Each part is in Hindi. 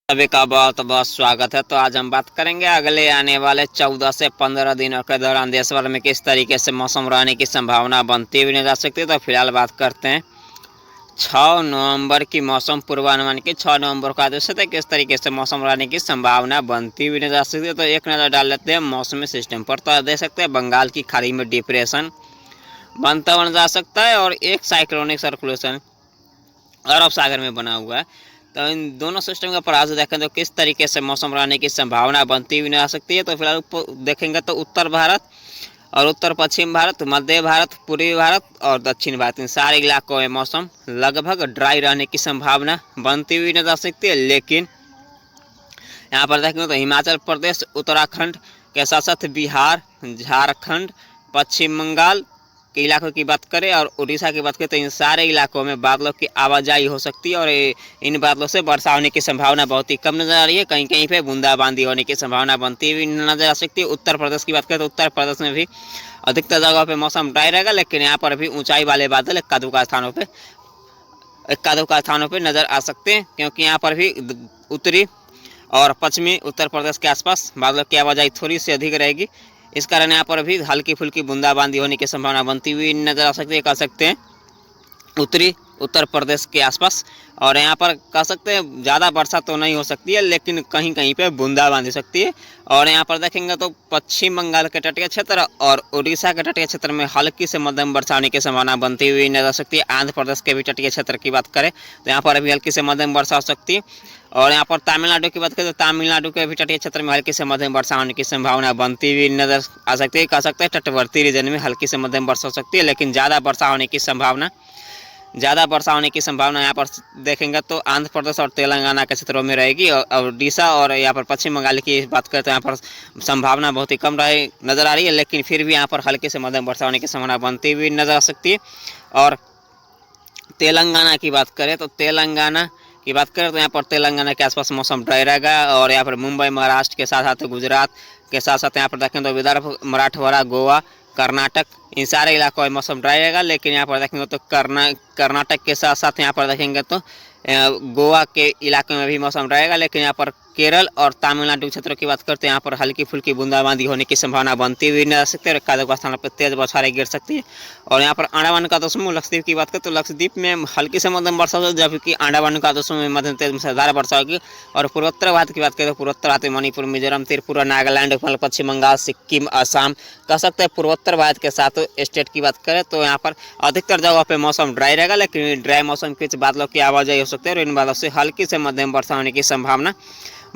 सभी का बहुत बहुत स्वागत है। तो आज हम बात करेंगे अगले आने वाले 14 से 15 दिनों के दौरान देश भर में किस तरीके से मौसम रहने की संभावना बनती हुई नजर आ सकती है। तो फिलहाल बात करते हैं 6 नवंबर की मौसम पूर्वानुमान की। 6 नवंबर का आदेश है किस तरीके से मौसम रहने की संभावना बनती हुई नजर आ सकती है। तो एक नज़र डाल लेते हैं मौसमी सिस्टम पर। तो देख सकते हैं बंगाल की खाड़ी में डिप्रेशन बनता हुआ नजर आ सकता है और एक साइक्लोनिक सर्कुलेशन अरब सागर में बना हुआ है। तो इन दोनों सिस्टम का प्रयास देखें तो किस तरीके से मौसम रहने की संभावना बनती हुई नजर आ सकती है। तो फिलहाल देखेंगे तो उत्तर भारत और उत्तर पश्चिम भारत, मध्य भारत, पूर्वी भारत और दक्षिण भारत, इन सारे इलाकों में मौसम लगभग ड्राई रहने की संभावना बनती हुई नजर आ सकती है। लेकिन यहाँ पर देखेंगे तो हिमाचल प्रदेश, उत्तराखंड के साथ साथ बिहार, झारखंड, पश्चिम बंगाल के इलाकों की बात करें और उड़ीसा की बात करें तो इन सारे इलाकों में बादलों की आवाजाही हो सकती है और इन बादलों से वर्षा होने की संभावना बहुत ही कम नजर आ रही है। कहीं कहीं पे बूंदाबांदी होने की संभावना बनती हुई नजर आ सकती है। उत्तर प्रदेश की बात करें तो उत्तर प्रदेश में भी अधिकतर जगहों पे मौसम ड्राई रहेगा, लेकिन यहाँ पर भी ऊंचाई वाले बादल इक्का दुक्का स्थानों पे नजर आ सकते हैं, क्योंकि यहाँ पर भी उत्तरी और पश्चिमी उत्तर प्रदेश के आसपास बादलों की आवाजाही थोड़ी सी अधिक रहेगी। इस कारण यहाँ पर भी हल्की फुल्की बूंदाबांदी होने की संभावना बनती हुई नजर आ सकती है। कह सकते हैं उत्तरी उत्तर प्रदेश के आसपास, और यहाँ पर कह सकते हैं ज़्यादा वर्षा तो नहीं हो सकती है, लेकिन कहीं कहीं पे बूंदाबांदी हो सकती है। और यहाँ पर देखेंगे तो पश्चिम बंगाल के तटीय क्षेत्र और उड़ीसा के तटीय क्षेत्र में हल्की से मध्यम वर्षा होने की संभावना बनती हुई नजर आ सकती है। आंध्र प्रदेश के भी तटीय क्षेत्र की बात करें तो यहाँ पर भी हल्की से मध्यम वर्षा हो सकती है। और यहाँ पर तमिलनाडु की बात करें तो तमिलनाडु के भी तटीय क्षेत्र में हल्की से मध्यम वर्षा होने की संभावना बनती हुई नजर आ सकती है। कह सकते हैं तटवर्ती रीजन में हल्की से मध्यम वर्षा हो सकती है, लेकिन ज़्यादा वर्षा होने की संभावना यहाँ पर देखेंगे तो आंध्र प्रदेश और तेलंगाना के क्षेत्रों में रहेगी। और उड़ीसा और यहाँ पर पश्चिम बंगाल की बात करें तो यहाँ पर संभावना बहुत ही कम नजर आ रही है, लेकिन फिर भी यहाँ पर हल्की से मध्यम वर्षा होने की संभावना बनती हुई नजर आ सकती है। और तेलंगाना की बात करें तो यहाँ पर तेलंगाना के आसपास मौसम ड्राई रहेगा। और यहाँ पर मुंबई, महाराष्ट्र के साथ साथ गुजरात के साथ साथ यहाँ पर देखें तो विदर्भ, मराठवाड़ा, गोवा, कर्नाटक, इन सारे इलाकों में मौसम ड्राई रहेगा। लेकिन यहाँ पर देखेंगे तो कर्नाटक के साथ साथ यहाँ पर देखेंगे तो गोवा के इलाके में भी मौसम रहेगा। लेकिन यहाँ पर केरल और तमिलनाडु क्षेत्रों की बात करते हैं, यहाँ पर हल्की फुल्की बूंदाबांदी होने की संभावना बनती हुई नजर सकती है और एक स्थान पर तेज बौछारें गिर सकती है। और यहाँ पर अंडमान का समूह लक्षद्वीप की बात करें तो लक्षद्वीप में हल्की से मध्यम वर्षा होगी, जबकि अंडमान का समूह में मध्यम तेज मूसलाधार वर्षा होगी। और पूर्वोत्तर भारत की बात करें तो पूर्वोत्तर भारत में मणिपुर, मिजोरम, त्रिपुरा, नागालैंड, पश्चिम बंगाल, सिक्किम, असम, कह सकते हैं पूर्वोत्तर भारत के साथ स्टेट की बात करें तो यहाँ पर अधिकतर जगहों पे मौसम ड्राई रहेगा, लेकिन ड्राई मौसम के बादलों की आवाजाही हो सकती है और इन बादलों से हल्की से मध्यम वर्षा होने की संभावना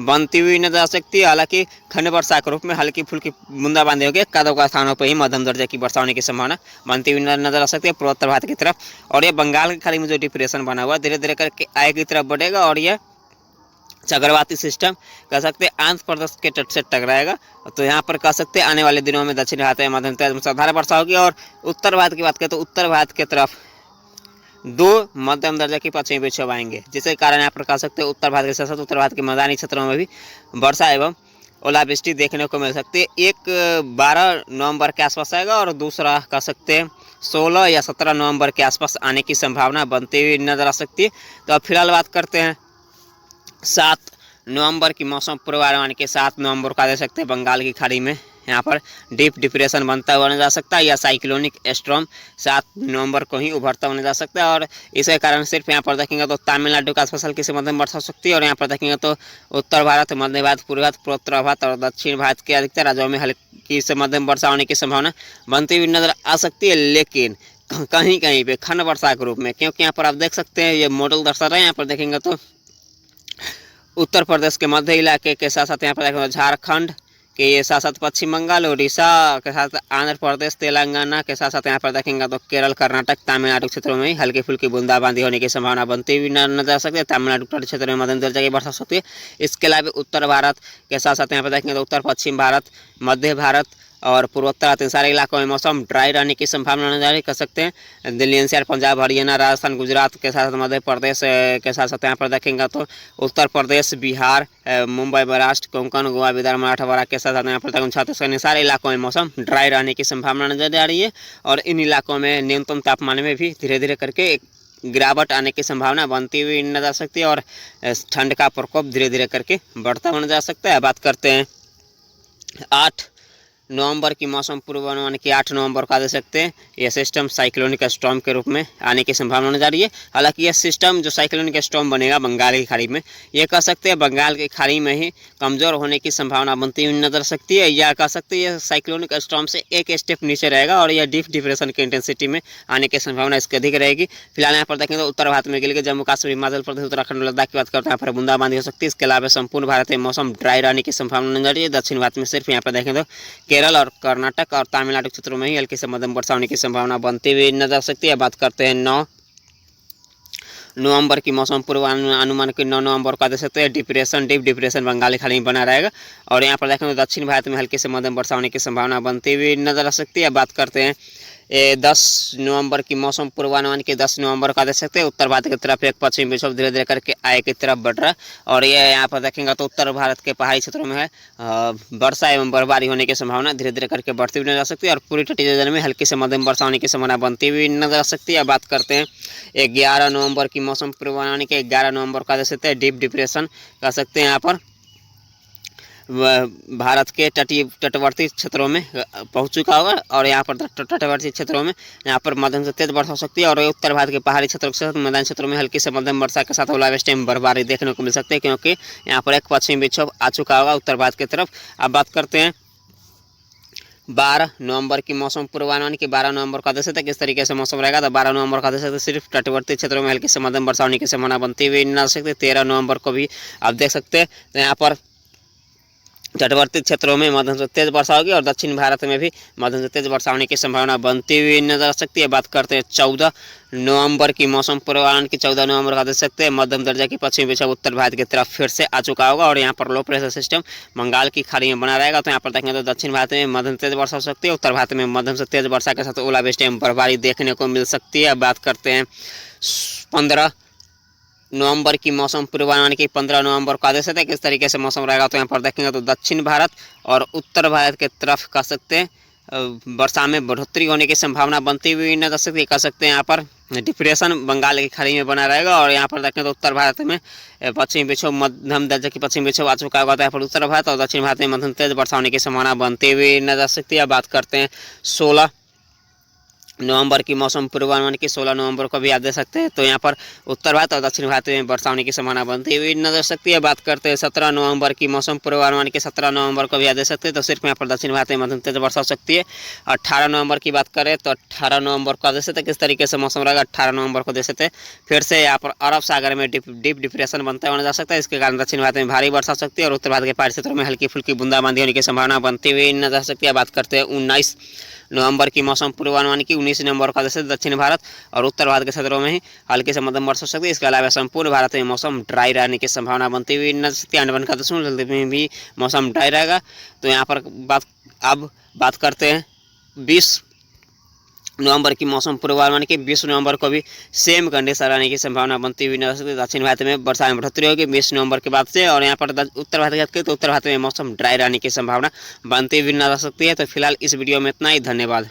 बनती हुई नजर आ सकती है। हालांकि खंड वर्षा के रूप में हल्की फुल्की बूंदाबांदी होगी, कदों स्थानों पर ही मध्यम दर्जे की वर्षा होने की संभावना बनती हुई नजर आ सकती है पूर्वोत्तर भारत की तरफ। और ये बंगाल की खाड़ी में जो डिप्रेशन बना हुआ है धीरे धीरे करके आगे की तरफ बढ़ेगा और यह चक्रवाती सिस्टम कह सकते हैं आंध्र प्रदेश के तट से टकराएगा। तो यहाँ पर कह सकते हैं आने वाले दिनों में दक्षिण भारत में मध्यम तेज मूसलाधार वर्षा होगी। और उत्तर भारत की बात करें तो उत्तर भारत की तरफ 2 मध्यम दर्जे की पश्चिमी विक्षोभ आएंगे, जिसके कारण यहाँ पर कह सकते हैं उत्तर भारत के साथ साथ उत्तर भारत के मैदानी क्षेत्रों में भी वर्षा एवं ओलावृष्टि देखने को मिल सकती है। एक 12 नवंबर के आसपास आएगा और दूसरा कह सकते हैं 16 या 17 नवंबर के आसपास आने की संभावना बनती हुई नजर आ सकती है। तो अब फिलहाल बात करते हैं 7 नवंबर की मौसम पूर्वानुमान के। 7 नवंबर का दे सकते हैं बंगाल की खाड़ी में यहाँ पर डीप डिप्रेशन बनता हुआ नजर आ सकता है या साइक्लोनिक स्टॉर्म 7 नवंबर को ही उभरता हुआ नजर आ सकता है। और इसके कारण सिर्फ यहाँ पर देखेंगे तो तमिलनाडु का आसपास हल्की से मध्यम वर्षा हो सकती है। और यहाँ पर देखेंगे तो उत्तर भारत, मध्य भारत, पूर्वी भारत, पूर्वोत्तर भारत और दक्षिण भारत के अधिकतर राज्यों में हल्की से मध्यम वर्षा होने की संभावना बनती हुई नजर आ सकती है, लेकिन कहीं कहीं पे खंड वर्षा के रूप में, क्योंकि यहाँ पर आप देख सकते हैं ये मॉडल दर्शा रहा है। यहाँ पर देखेंगे तो उत्तर प्रदेश के मध्य इलाके के साथ साथ यहाँ पर देखेंगे झारखंड के साथ साथ पश्चिम बंगाल, उड़ीसा के साथ आंध्र प्रदेश, तेलंगाना के साथ साथ यहाँ पर देखेंगे तो केरल, कर्नाटक, तमिलनाडु क्षेत्रों में हल्की फुल्की बूंदाबांदी होने की संभावना बनती हुई नजर आ सकती है। तमिलनाडु तटीय क्षेत्र में मध्यम दर्जे की वर्षा हो सकती है। इसके अलावा उत्तर भारत के साथ साथ यहाँ पर देखेंगे तो उत्तर पश्चिम भारत, मध्य भारत और पूर्वोत्तर इन सारे इलाकों में मौसम ड्राई रहने की संभावना नजर कर सकते हैं। दिल्ली एनसीआर, पंजाब, हरियाणा, राजस्थान, गुजरात के साथ साथ मध्य प्रदेश के साथ साथ यहाँ पर देखेंगे तो उत्तर प्रदेश, बिहार, मुंबई, महाराष्ट्र, कोंकण, गोवा, विदर्भ, मराठवाड़ा के साथ साथ यहाँ पर छत्तीसगढ़ सारे इलाकों में मौसम ड्राई रहने की संभावना नजर आ रही है। और इन इलाकों में न्यूनतम तापमान में भी धीरे धीरे करके गिरावट आने की संभावना बनती हुई नजर आ सकती है और ठंड का प्रकोप धीरे धीरे करके बढ़ता हुआ नजर आ सकता है। बात करते हैं 8 नवंबर की मौसम पूर्वानुमान की। 8 नवंबर को आ दे सकते हैं यह सिस्टम साइक्लोनिक स्टॉर्म के रूप में आने की संभावना नजर आ रही है। हालांकि यह सिस्टम जो साइक्लोनिक स्टॉर्म बनेगा बंगाल की खाड़ी में, ये कह सकते हैं बंगाल की खाड़ी में ही कमज़ोर होने की संभावना बनती हुई नजर सकती है, या कह सकते हैं यह साइक्लोनिक स्टॉर्म से एक स्टेप नीचे रहेगा और यह डीप डिप्रेशन की इंटेंसिटी में आने की संभावना इसकी अधिक रहेगी। फिलहाल यहाँ पर देखें तो उत्तर भारत में गिर जम्मू कश्मीर, हिमाचल प्रदेश, उत्तराखंड, लद्दाख की बात करते हैं, यहाँ पर बूंदाबांदी हो सकती है। इसके अलावा संपूर्ण भारत में मौसम ड्राई रहने की संभावना नजर आ रही है। दक्षिण भारत में सिर्फ यहाँ पर देखें तो केरल और कर्नाटक और तमिलनाडु क्षेत्रों में ही हल्की से मध्यम वर्षा होने की संभावना बनती हुई नजर आ सकती है। बात करते हैं 9 नवंबर की मौसम पूर्वानुमान की। 9 नवंबर को दे सकते हैं डीप डिप्रेशन बंगाली खाड़ी में बना रहेगा और यहाँ पर देखें तो दक्षिण भारत में हल्की से मध्यम वर्षा होने की संभावना बनती हुई नजर आ सकती है। बात करते हैं 10 नवंबर की मौसम पूर्वानुमान की। 10 नवंबर को देख सकते हैं उत्तर भारत की तरफ एक पश्चिमी विक्षोभ धीरे धीरे करके आय की तरफ बढ़ रहा है और ये यहाँ पर देखेंगे तो उत्तर भारत के पहाड़ी क्षेत्रों में है वर्षा एवं बर्फबारी होने की संभावना धीरे धीरे करके बढ़ती हुई नजर आ सकती है और पूरी तटीय जल में हल्की से मध्यम वर्षा होने की संभावना बनती हुई नजर आ सकती है। बात करते हैं 11 नवंबर की मौसम पूर्वानुमान के। 11 नवंबर को देख सकते हैं डीप डिप्रेशन कह सकते हैं यहाँ पर भारत के तटवर्ती क्षेत्रों में पहुंच चुका होगा और यहाँ पर तटवर्ती क्षेत्रों में यहाँ पर मध्यम से तेज वर्षा हो सकती है और उत्तर भारत के पहाड़ी क्षेत्रों के साथ मैदानी क्षेत्रों में हल्की से मध्यम वर्षा के साथ ओलावृष्टि में बर्फबारी देखने को मिल सकती है, क्योंकि यहाँ पर एक पश्चिमी विक्षोभ आ चुका होगा उत्तर भारत की तरफ। अब बात करते हैं 12 नवंबर की मौसम पूर्वानुमान की। 12 नवंबर का देख सकते हैं किस तरीके से मौसम रहेगा। तो 12 नवंबर का देख सकते हैं सिर्फ तटवर्ती क्षेत्रों में हल्की से मध्यम वर्षा होने की संभावना बनती हुई नजर आ सकती है। 13 नवंबर को भी आप देख सकते हैं तो यहाँ पर तटवर्ती क्षेत्रों में मध्यम से तेज वर्षा होगी और दक्षिण भारत में भी मध्यम से तेज वर्षा होने की संभावना बनती हुई नजर आ सकती है। बात करते हैं 14 नवंबर की मौसम पूर्वानुमान की। 14 नवंबर का देख सकते हैं मध्यम दर्जा की पश्चिमी विक्षोभ उत्तर भारत की तरफ फिर से आ चुका होगा और यहाँ पर लो प्रेशर सिस्टम बंगाल की खाड़ी में बना रहेगा। तो यहाँ पर देखेंगे तो दक्षिण भारत में मध्यम तेज वर्षा हो सकती है, उत्तर भारत में मध्यम से तेज वर्षा के साथ ओलावृष्टि एवं बर्फबारी देखने को मिल सकती है। बात करते हैं 15 नवंबर की मौसम पूर्वानुमान की। 15 नवंबर को आदेश है किस तरीके से मौसम रहेगा। तो यहाँ पर देखेंगे तो दक्षिण भारत और उत्तर भारत के तरफ कह सकते हैं वर्षा में बढ़ोतरी होने की संभावना बनती हुई नजर सकती है। कह सकते हैं यहाँ पर डिप्रेशन बंगाल की खाड़ी में बना रहेगा और यहाँ पर देखें तो उत्तर भारत में पश्चिमी विक्षोभ मध्यम दर्जे की पश्चिमी विक्षोभ आ चुका होगा। तो यहाँ पर उत्तर भारत और दक्षिण भारत में मध्यम तेज वर्षा होने की संभावना बनती हुई नजर सकती है। बात करते हैं 16 नवंबर की मौसम पूर्वानुमान की। 16 नवंबर को भी आप दे सकते हैं तो यहाँ पर उत्तर भारत और दक्षिण भारत में वर्षा होने की संभावना बनती हुई नजर सकती है। बात करते हैं 17 नवंबर की मौसम पूर्वानुमान की। 17 नवंबर को भी आप दे सकते हैं तो सिर्फ यहाँ पर दक्षिण भारत में मध्यम तेज वर्षा हो सकती है। 18 नवंबर की बात करें तो 18 नवंबर को दे सकते हैं किस तरीके से मौसम रहेगा। 18 नवंबर को दे सकते हैं फिर से यहाँ पर अरब सागर में डीप डिप्रेशन बनता हुआ जा सकता है। इसके कारण दक्षिण भारत में भारी वर्षा हो सकती है और उत्तर भारत के पहाड़ी क्षेत्रों में हल्की फुल्की बूंदाबांदी होने की संभावना बनती हुई नजर सकती है। बात करते हैं 19 नवंबर की मौसम पूर्वानुमान की। 19 नवंबर का जैसे दक्षिण भारत और उत्तर भारत के क्षेत्रों में ही हल्की से मध्यम वर्षा हो सकती है। इसके अलावा संपूर्ण भारत में मौसम ड्राई रहने की संभावना बनती हुई नजर सकती है। अंडमान का जल्दी में भी मौसम ड्राई रहेगा। तो यहाँ पर बात करते हैं 20 नवंबर की मौसम पूर्वानुमान की। 20 नवंबर को भी सेम कंडीशन रहने की संभावना बनती हुई नजर सकती है। दक्षिण भारत में वर्षा में बढ़ोतरी होगी 20 नवंबर के बाद से और यहाँ पर उत्तर भारत की बात करें तो उत्तर भारत में मौसम ड्राई रहने की संभावना बनती हुई नजर सकती है। तो फिलहाल इस वीडियो में इतना ही। धन्यवाद।